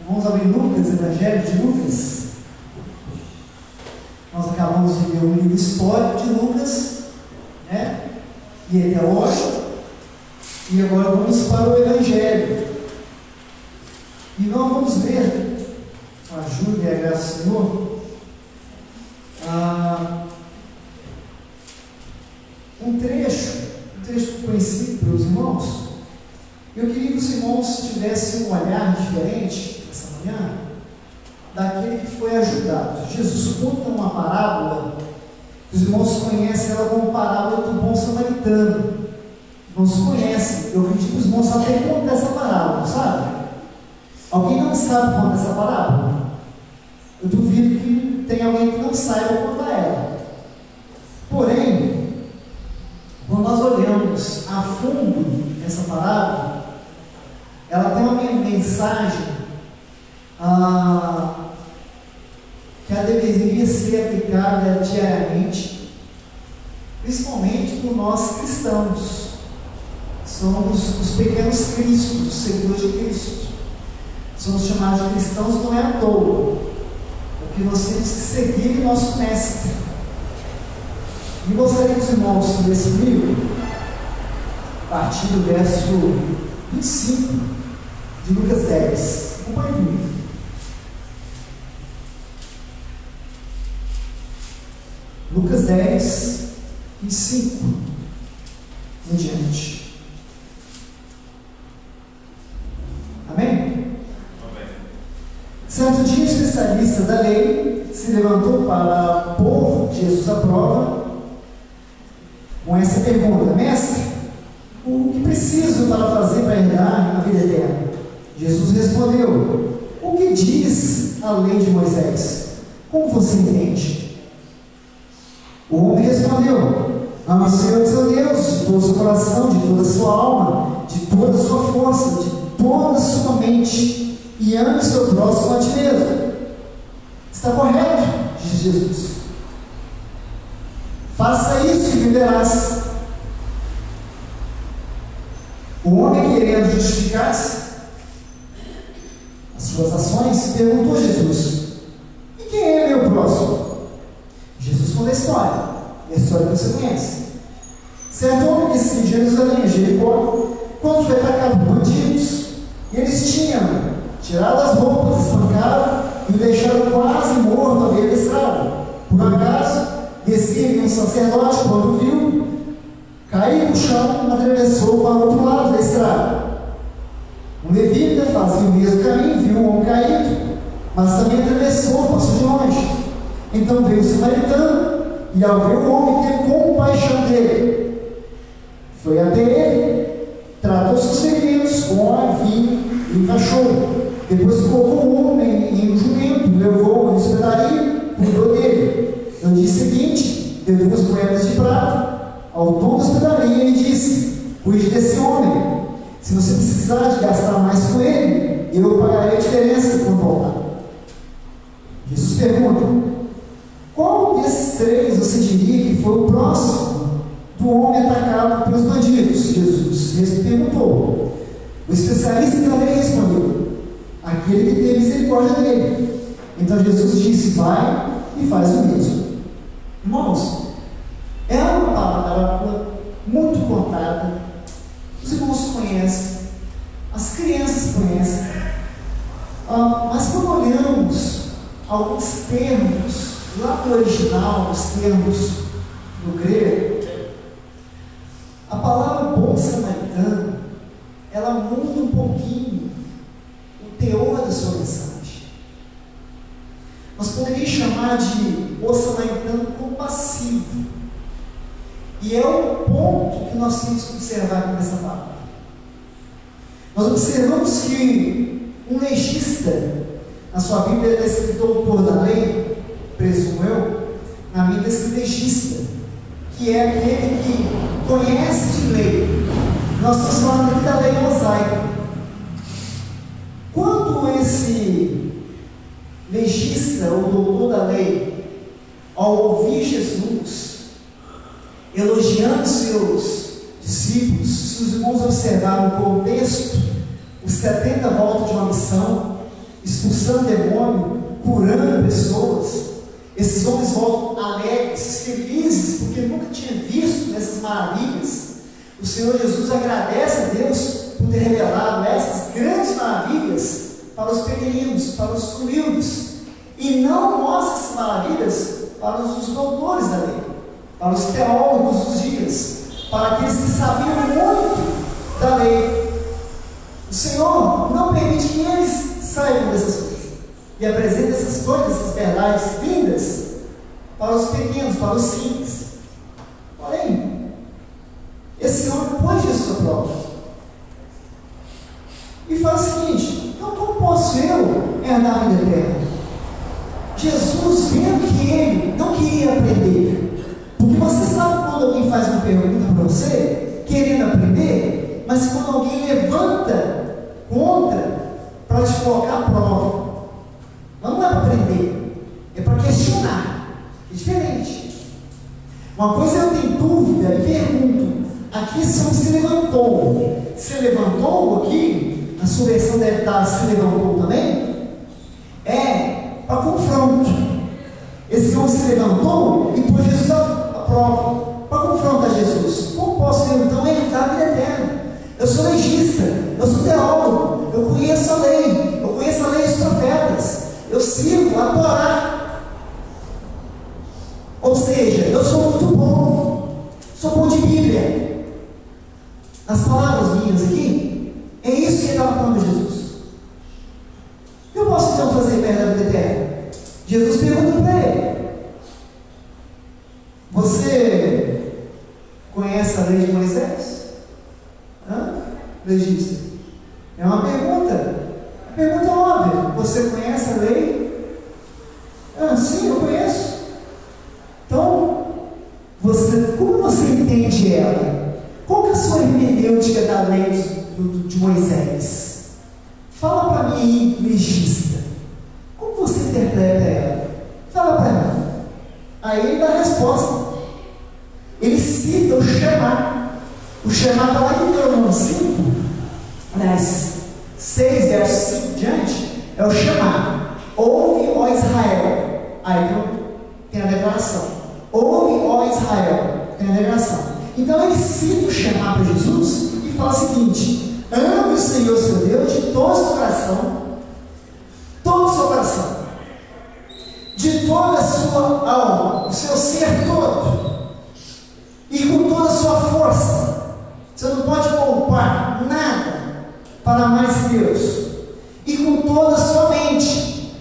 Vamos abrir Lucas, Evangelho de Lucas. Nós acabamos de ler o livro histórico de Lucas, né? E ele é hoje. E agora vamos para o Evangelho. E nós vamos ver, com a ajuda e a graça do Senhor, um trecho conhecido pelos irmãos. Eu queria que os irmãos tivessem um olhar diferente essa manhã daquele que foi ajudado. Jesus conta uma parábola, os irmãos conhecem ela como parábola do bom samaritano. Não se conhecem. Eu acredito que os irmãos até contam essa parábola, sabe? Alguém não sabe contar essa parábola? Eu duvido que tenha alguém que não saiba contar ela. Porém, quando nós olhamos a fundo essa parábola, ela tem uma mensagem que ela deveria ser aplicada diariamente, principalmente por nós cristãos. Somos os pequenos cristos, os seguidores de Cristo. Somos chamados de cristãos, não é à toa, porque nós temos que seguir o nosso mestre. E gostaria que os irmãos lessem esse livro, a partir do verso 25 de Lucas 10. Acompanhe comigo. Lucas 10, 25 em diante. Amém? Certo dia, o especialista da lei se levantou para pôr Jesus à prova com essa pergunta: Mestre, o que preciso para fazer para herdar a vida eterna? Jesus respondeu: O que diz a lei de Moisés? Como você entende? O homem respondeu: Ame o Senhor seu Deus de todo o seu coração, de toda a sua alma, de toda a sua força, de toda a sua mente, e ame o seu próximo a ti mesmo. Está correto, diz Jesus. Faça isso e viverás. O homem, querendo justificar-se as suas ações, perguntou a Jesus: E quem é meu próximo? Jesus conta a história, e a história que você conhece. Certo homem que se em Jerusalém, Jericó, quando foi atacado por bandidos, e eles tinham tirado as roupas, espancaram e o deixaram quase morto à beira da estrada. Por acaso, descia um sacerdote, quando viu, caiu no chão, atravessou para o outro lado da estrada. Um levita fazia o mesmo caminho, viu um homem caído, mas também atravessou, passou de longe. Então veio o samaritano, e ao ver o homem, teve compaixão dele. Foi até ele, tratou seus ferimentos com óleo, vinho e encaixou. Depois colocou o homem em um jumento, levou à hospedaria, cuidou dele. No dia seguinte, deu 2 moedas de prata ao dono da hospedaria e disse: Cuide desse homem. Se você precisar de gastar mais com ele, eu pagarei a diferença quando voltar. Jesus pergunta: Qual desses 3 você diria que foi o próximo do homem atacado pelos bandidos? Jesus perguntou. O especialista também respondeu: Aquele que teve misericórdia dele. Então Jesus disse: Vai e faz o mesmo. Irmãos, é uma parábola muito contada. Os irmãos conhecem, as crianças conhecem, mas quando olhamos alguns termos lá no original, os termos no grego, a palavra bom samaritano, ela muda um pouquinho o teor da sua mensagem. Nós poderíamos chamar de o samaritano compassivo. E é o ponto que nós temos que observar aqui nessa palavra. Nós observamos que um legista, na sua Bíblia está escrito autor da lei, presumo eu, na Bíblia está escrito legista, que é aquele que conhece de lei. Nós estamos falando aqui da lei mosaica. Quando esse legista, ou doutor da lei, ao ouvir Jesus elogiando seus discípulos, seus irmãos observaram o contexto, os 70 voltas de uma missão, expulsando demônio, curando pessoas, esses homens voltam alegres, felizes, porque nunca tinham visto essas maravilhas. O Senhor Jesus agradece a Deus por ter revelado essas grandes maravilhas para os pequeninos, para os humildes, e não mostra essas maravilhas para os doutores da lei, para os teólogos dos dias, para aqueles que sabiam muito da lei. O Senhor não permite que eles saibam dessas coisas e apresenta essas coisas, essas verdades lindas para os pequenos, para os simples. Porém, esse homem põe Jesus à prova e fala o seguinte: então como posso eu herdar a vida eterna? Jesus, vendo que ele não queria aprender, porque você sabe quando alguém faz uma pergunta para você, querendo aprender, mas quando alguém levanta contra para te colocar à prova, não é para aprender, é para questionar. É diferente. Uma coisa eu tenho dúvida e pergunto: aqui se levantou. Se levantou aqui, a sua versão deve estar se levantou também. É para confronto. Esse homem se levantou e pôs Jesus à prova, para confrontar Jesus. Como posso eu então herdar a vida eterna? Eu sou legista, eu sou teólogo, eu conheço a lei dos profetas, eu sigo a Torá. Ou seja, eu sou muito bom, sou bom de Bíblia. Nas palavras minhas aqui, é isso que ele estava falando de Jesus. Eu posso então fazer perto da vida eterna? Jesus pergunta para ele: você conhece a lei de Moisés? Legista. É uma pergunta óbvia. Você conhece a lei? Sim, eu conheço. Então, como você entende ela? Qual que é a sua hermenêutica da lei de Moisés? Fala para mim, legista. Como você interpreta ela? Fala para mim. Aí ele dá a resposta. Ele cita o Shema. O Shema está lá em Deuteronômio 5, aliás, 6 versos 5 diante, é o Shema. Ouve, ó Israel. Aí tem a declaração. Ouve, ó Israel. Tem a declaração. Então ele cita o Shema para Jesus e fala o seguinte: ame o Senhor seu Deus de todo o seu coração, de toda a sua alma, o seu ser todo, e com toda a sua força. Você não pode poupar nada para mais Deus. E com toda a sua mente.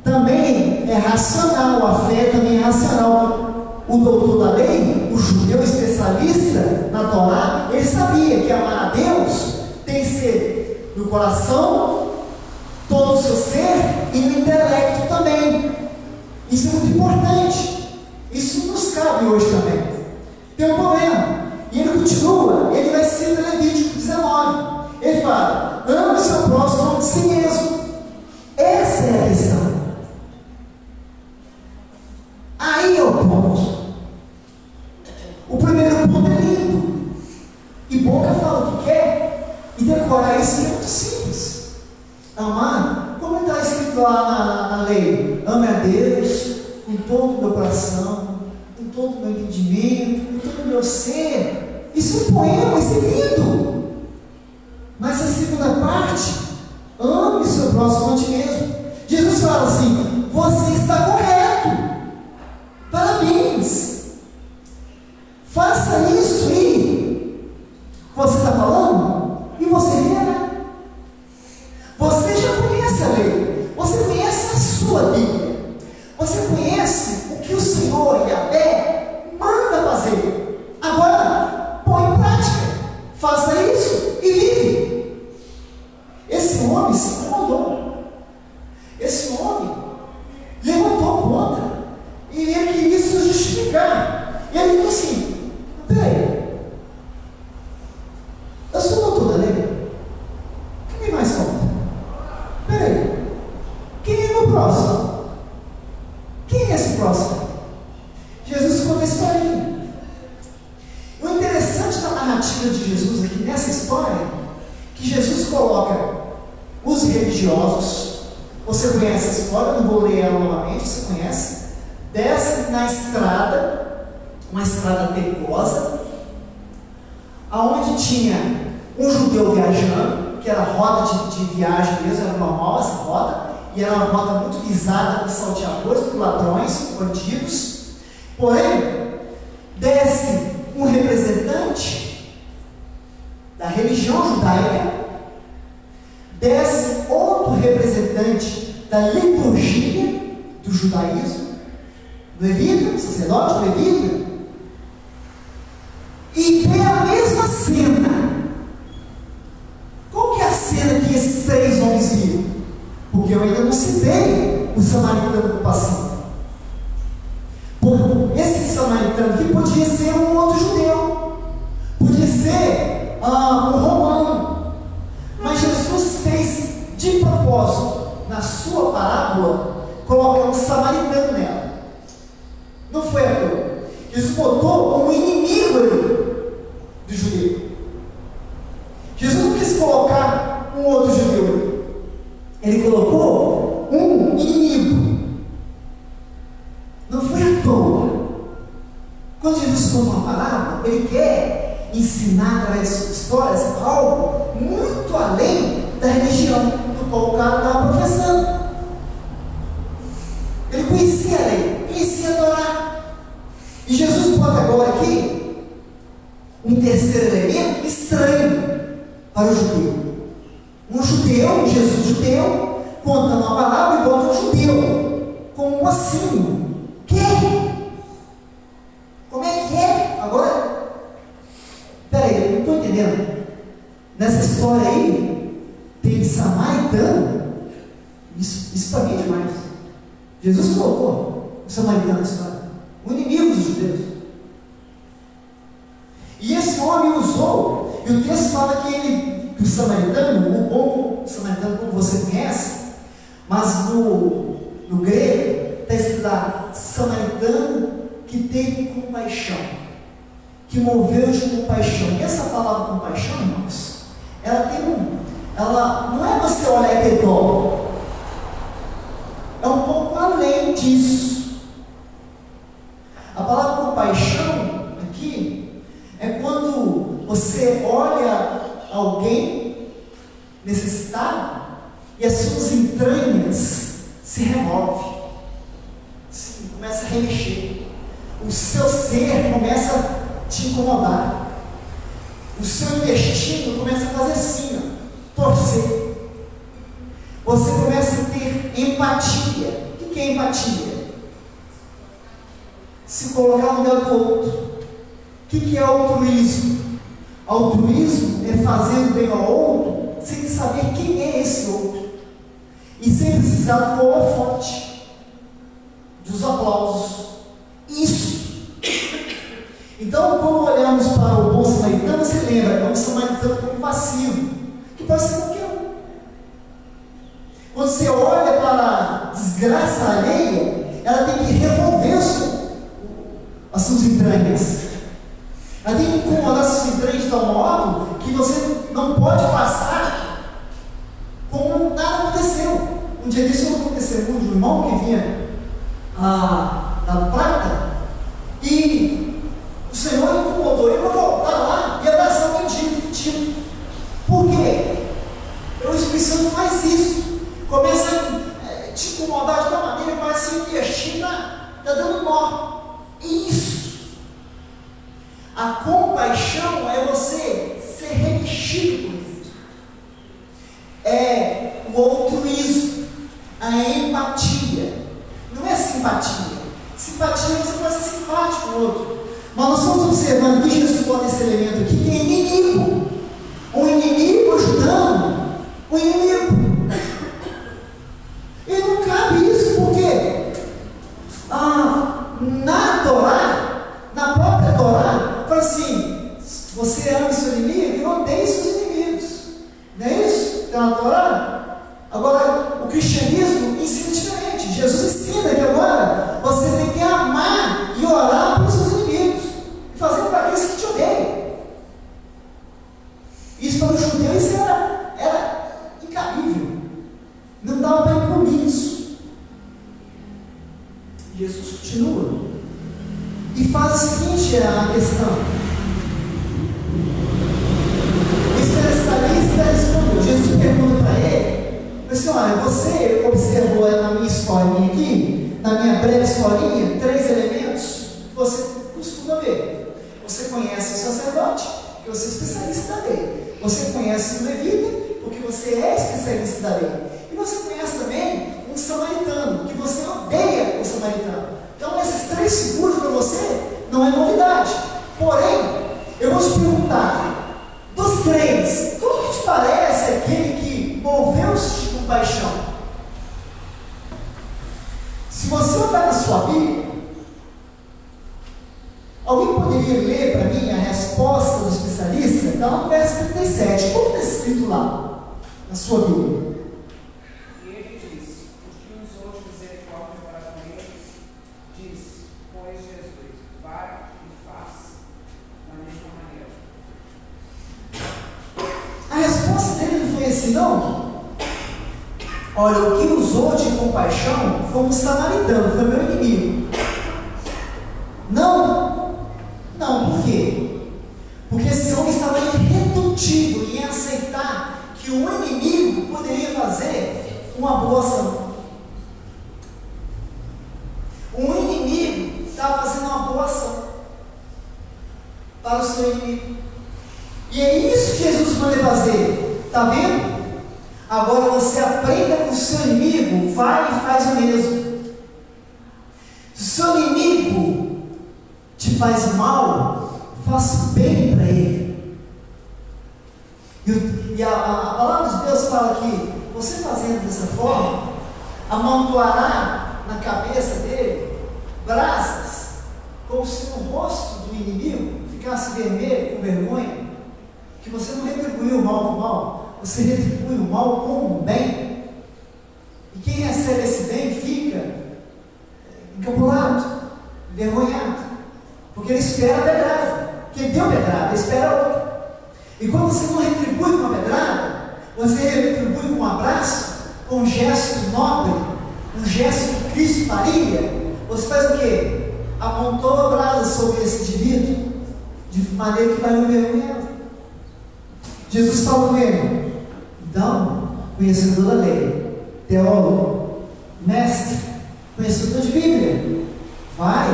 Também é racional, a fé também é racional. O doutor da lei, o judeu especialista na Torá, ele sabia que amar a Deus tem que ser no coração, todo o seu ser e no intelecto também. Isso é muito importante. Isso nos cabe hoje também. Tem um problema. E ele continua, ele vai ser em Levítico 19. Ele fala: ame o seu próximo como de si mesmo. Essa é a questão. Aí é o ponto. O primeiro ponto é lindo. E boca fala o que quer. E decorar isso é muito simples. Amar, como está escrito lá na lei: ame a Deus com todo o meu coração, com todo o meu entendimento, com todo o meu ser. Isso é um poema, isso é lindo. Mas a segunda parte: ame o seu próximo a ti mesmo. Jesus fala assim: você está correto, parabéns, faça isso e você está falando e você verá. Você já conhece a lei, você conhece a sua Bíblia, você conhece o que o Senhor Yahvé manda fazer. Agora, põe em prática, faça isso e vive. Esse homem se incomodou, esse homem levantou contra, e ele queria se justificar. E ele falou assim: peraí, eu sou doutor da lei, o que mais conta? Peraí, quem é meu próximo? Quem é esse próximo? Jesus conta a historinha. O interessante da narrativa de Jesus aqui nessa história, que Jesus coloca os religiosos, você conhece a história, eu não vou ler ela novamente, você conhece, desce na estrada, uma estrada perigosa, aonde tinha um judeu viajando, que era rota de viagem mesmo, era normal essa rota, e era uma rota muito visada por salteadores, por ladrões, por bandidos. Porém, desce um representante da religião judaica, desce outro representante da liturgia do judaísmo, levita, sacerdote levita, e vê a mesma cena. Qual que é a cena que esses três homens viram? Porque eu ainda não citei o samaritano passivo. Esse samaritano aqui podia ser um outro judeu, podia ser um romano, mas Jesus fez de propósito, na sua parábola, colocar um samaritano nela. Não foi à toa. Jesus botou um inimigo ali do judeu. Jesus não quis colocar um outro judeu ali. Ele colocou um inimigo. Não foi à toa. Quando Jesus conta uma parábola, ele quer ensinar através de suas histórias algo muito além da religião do qual o cara estava professando. Ele conhecia a lei, conhecia a Torá. E Jesus bota agora aqui um terceiro elemento estranho para o judeu. Um judeu, Jesus judeu, conta uma palavra e bota um judeu. Como assim? Que? Como é que é? Agora, peraí, eu não estou entendendo. Nessa história aí, tem samaritano. Isso para mim é demais. Jesus colocou o samaritano na história. O inimigo dos judeus. E esse homem usou, e o texto fala que o samaritano, o bom samaritano como você conhece, mas no grego está escrito lá, samaritano que teve compaixão, que moveu de compaixão. E essa palavra compaixão, irmãos, ela não é você olhar e ter dó, é um pouco além disso. A palavra compaixão aqui é quando você olha alguém necessitado e as suas entranhas se removem, começa a remexer, o seu ser começa a te incomodar, o seu intestino começa a fazer assim, torcer, você começa a ter empatia. O que é empatia? Se colocar no lugar do outro. O que é altruísmo? Altruísmo é fazer o bem ao outro sem saber quem é esse outro e sem precisar do holofote, dos aplausos. Isso. Então, quando olhamos para o bom samaritano, você lembra, é um samaritano compassivo, que pode ser qualquer um. Quando você olha para a desgraça alheia, ela tem que revolver as suas entranhas. Ela tem que incomodar as suas entranhas de tal modo que você não pode passar como nada aconteceu. Um dia desse eu vou testemunho de um irmão que vinha da Prata e o Senhor incomodou ele para voltar lá e abraçar o mendigo. Por quê? O Espírito Santo faz isso. Começa a te incomodar de tal maneira que parece que o intestino está dando nó. Isso. A compaixão é você ser remexido por isso. É o altruísmo, a empatia. Não é simpatia. Simpatia você pode ser simpático com o outro. Mas nós estamos observando que Jesus bota esse elemento aqui, que é inimigo. Um inimigo ajudando o inimigo. E não cabe isso, porque na Torá, na própria Torá, fala assim: você ama seu inimigo e odeia seus inimigos. Não é isso? Está na Torá? Agora, o cristianismo ensina diferente. Jesus ensina que agora você tem que amar e orar pelos seus inimigos e fazer para aqueles que te odeiam. Isso para os judeus era incabível. Não dava para engolir isso. Jesus continua e faz o seguinte: a questão. O especialista respondeu. Jesus pergunta para ele, assim: olha, você observou na minha historinha aqui, na minha breve historinha, 3 elementos que você costuma ver. Você conhece o sacerdote, porque você é especialista da lei. Você conhece o levita, porque você é especialista da lei. E você conhece também um samaritano, que você odeia o samaritano. Então, esses 3 figuras para você não é novidade. Porém, eu vou te perguntar: dos 3, qual que te parece aquele que moveu-se de compaixão? Se você olhar na sua Bíblia, alguém poderia ler para mim a resposta do especialista? Está no verso 37. Como está escrito lá na sua Bíblia? E ele disse: o que usou de misericórdia para com eles, disse, pois Jesus, vai e faz da mesma maneira. A resposta dele não foi assim, não. Olha, o que usou de compaixão foi um samaritano, foi meu inimigo. Não, por quê? Porque esse homem estava irredutível em aceitar que o inimigo poderia fazer uma boa ação. Um inimigo estava fazendo uma boa ação para o seu inimigo. E é isso que Jesus manda fazer. Está vendo? Agora você aprenda com o seu inimigo, vai e faz o mesmo. Se o seu inimigo te faz mal, faça bem para ele. E a palavra de Deus fala que você fazendo dessa forma, amontoará na cabeça dele brasas, como se o rosto do inimigo ficasse vermelho com vergonha, que você não retribuiu o mal com o mal, você retribui o mal com o bem. E quem recebe esse bem fica encabulado, envergonhado, porque ele espera a pedrada. Quem deu pedrada, espera outra. E quando você não retribui com uma pedrada, você retribui com um abraço, com um gesto nobre, um gesto que Cristo faria. Você faz o quê? Amontou a brasa sobre esse indivíduo, de maneira que vai me envergonhando. Jesus fala com ele: então, conhecedor da lei, teólogo, mestre, conhecedor de Bíblia, vai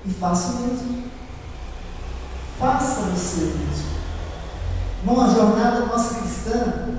e faça o mesmo. Faça você mesmo. Irmão, a jornada nossa cristã,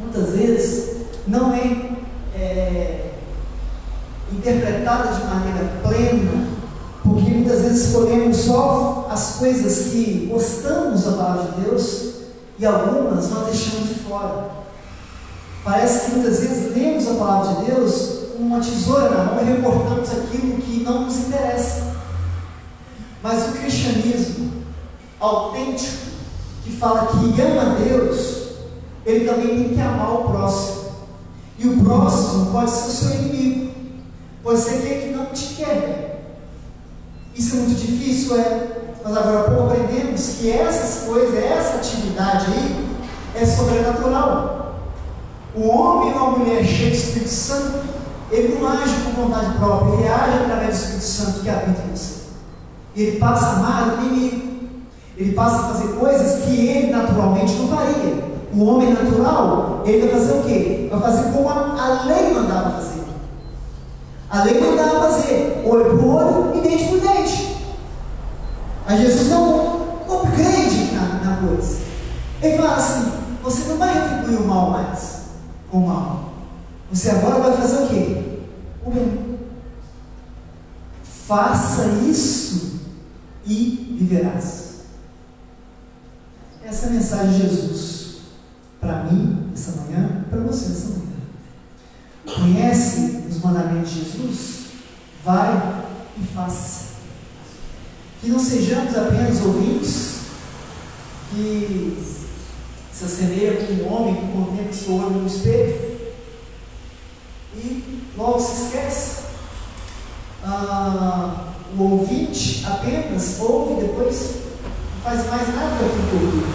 muitas vezes, não é interpretada de maneira plena, porque muitas vezes escolhemos só as coisas que gostamos da palavra de Deus e algumas nós deixamos de fora. Parece que muitas vezes lemos a palavra de Deus com uma tesoura na mão e reportamos aquilo que não nos interessa. Mas o cristianismo autêntico, que fala que ama Deus, ele também tem que amar o próximo. E o próximo pode ser o seu inimigo, pode ser aquele que não te quer. Isso é muito difícil, mas agora há pouco aprendemos que essas coisas, essa atividade aí, é sobrenatural. O homem ou a mulher cheio do Espírito Santo, ele não age por vontade própria, ele age através do Espírito Santo que habita em você. E ele passa a amar o inimigo, ele passa a fazer coisas que ele naturalmente não faria. O homem natural, ele vai fazer o quê? Vai fazer como a lei mandava fazer. A lei mandava fazer olho por olho e dente por dente. Aí Jesus dá um upgrade na coisa. Ele fala assim: você não vai retribuir o mal mais com o mal. Você agora vai fazer o quê? O bem. Faça isso e viverás. Essa é a mensagem de Jesus para mim essa manhã, para você essa manhã. Conhece os mandamentos de Jesus? Vai e faça. Que não sejamos apenas ouvintes que se assemelha com um homem que contempla seu olho no espelho e logo se esquece. O ouvinte apenas ouve e depois não faz mais nada daquilo que ouviu.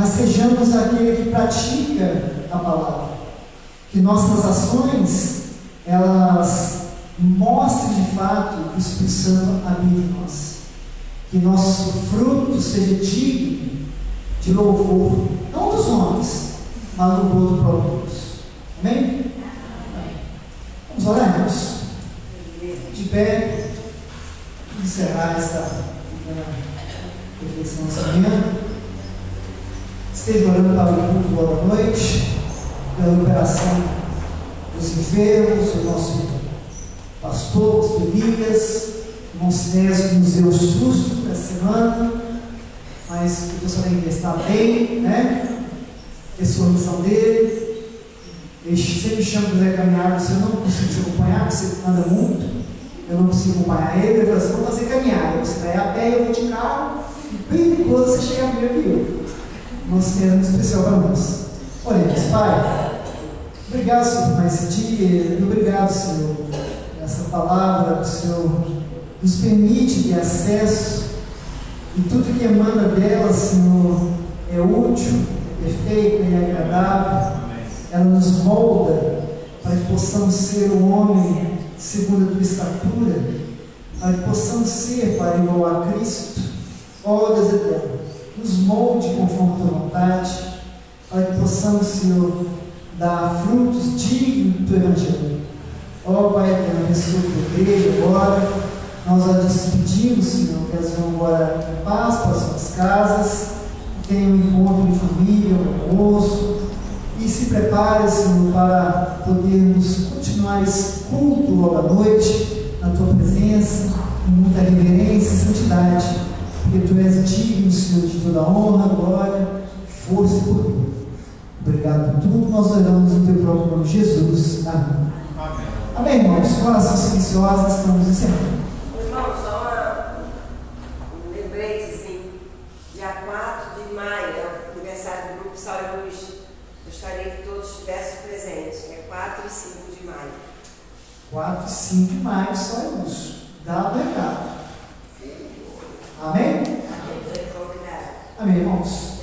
mas sejamos aquele que pratica a palavra. Que nossas ações, elas mostrem de fato que o Espírito Santo habita em nós. Que nosso fruto seja digno de louvor, não dos homens, mas do louvor do próprio Deus. Amém? Vamos orar, irmãos? De pé, encerrar essa reflexão nessa manhã. Esteja orando para o culto boa noite, pela liberação dos enfermos, do nosso pastor, das famílias, irmão Sinésio que nos deu o susto essa semana, mas eu gostaria de estar bem, né? Que é a sua missão dele. Ele sempre chama o Zé caminhar, você não consigo te acompanhar, você anda muito, eu não consigo acompanhar ele. Ele fala assim: vamos fazer caminhada, você vai a pé, eu vou de carro, e perigoso você chegar primeiro que eu. Nós temos especial para nós. Oremos, Pai. Obrigado, Senhor, por mais esse dia. Obrigado, Senhor, por essa palavra que o Senhor nos permite ter acesso. E tudo que emana dela, Senhor, é útil, é perfeito e é agradável. Ela nos molda para que possamos ser um homem segundo a tua estatura, para que possamos ser, Pai, igual a Cristo. Ó Deus eterno, nos molde conforme a tua vontade, para que possamos, Senhor, dar frutos dignos do teu Evangelho. Ó Pai eterno, abençoa a tua igreja agora. Nós a despedimos, Senhor, que elas vão agora em paz para as suas casas, que tenham um encontro de família, um almoço, e se prepare, Senhor, para podermos continuar esse culto logo à noite, na tua presença, com muita reverência e santidade, porque tu és digno, Senhor, de toda honra, glória, força e poder. Obrigado por tudo, nós oramos em teu próprio nome, Jesus. Amém. Amém. Amém, irmãos. Com oração silenciosa, estamos encerrando. Irmão, só um lembretezinho. Dia 4 de maio é o aniversário do Grupo Sal e Luz. Gostaria que todos estivessem presentes. É 4 e 5 de maio. 4 e 5 de maio, só é isso. Dado é dado. Amém? Amém, irmãos. Amém, irmãos.